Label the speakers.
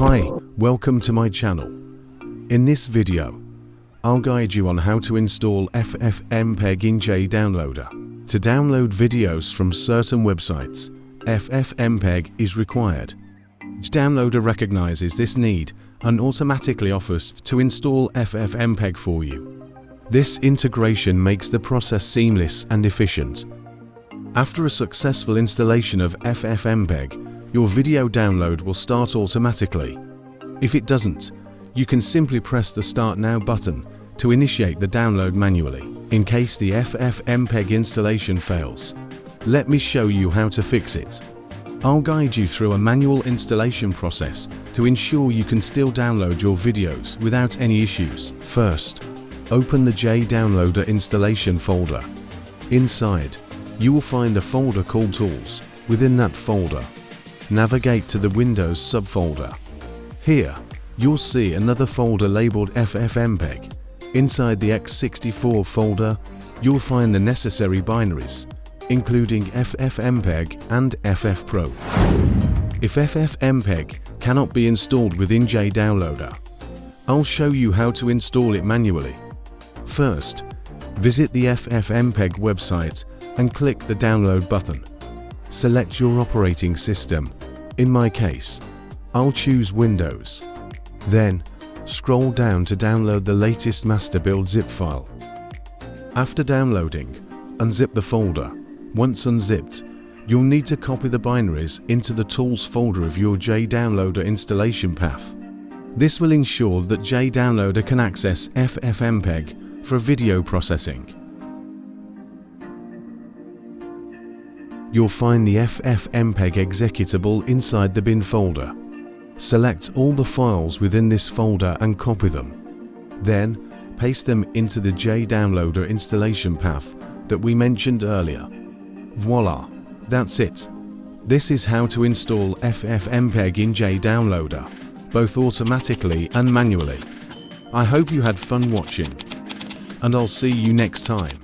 Speaker 1: Hi, welcome to my channel. In this video, I'll guide you on how to install FFmpeg in JDownloader. To download videos from certain websites, FFmpeg is required. JDownloader recognizes this need and automatically offers to install FFmpeg for you. This integration makes the process seamless and efficient. After a successful installation of FFmpeg, your video download will start automatically. If it doesn't, you can simply press the Start Now button to initiate the download manually, in case the FFmpeg installation fails. Let me show you how to fix it. I'll guide you through a manual installation process to ensure you can still download your videos without any issues. First, open the JDownloader installation folder. Inside, you will find a folder called Tools. Within that folder, navigate to the Windows subfolder. Here, you'll see another folder labeled FFmpeg. Inside the x64 folder, you'll find the necessary binaries, including FFmpeg and FFmpro. If FFmpeg cannot be installed within JDownloader, I'll show you how to install it manually. First, visit the FFmpeg website and click the download button. Select your operating system. In my case, I'll choose Windows. Then, scroll down to download the latest master build zip file. After downloading, unzip the folder. Once unzipped, you'll need to copy the binaries into the Tools folder of your JDownloader installation path. This will ensure that JDownloader can access FFmpeg for video processing. You'll find the FFmpeg executable inside the bin folder. Select all the files within this folder and copy them. Then, paste them into the JDownloader installation path that we mentioned earlier. Voila, that's it. This is how to install FFmpeg in JDownloader, both automatically and manually. I hope you had fun watching, and I'll see you next time.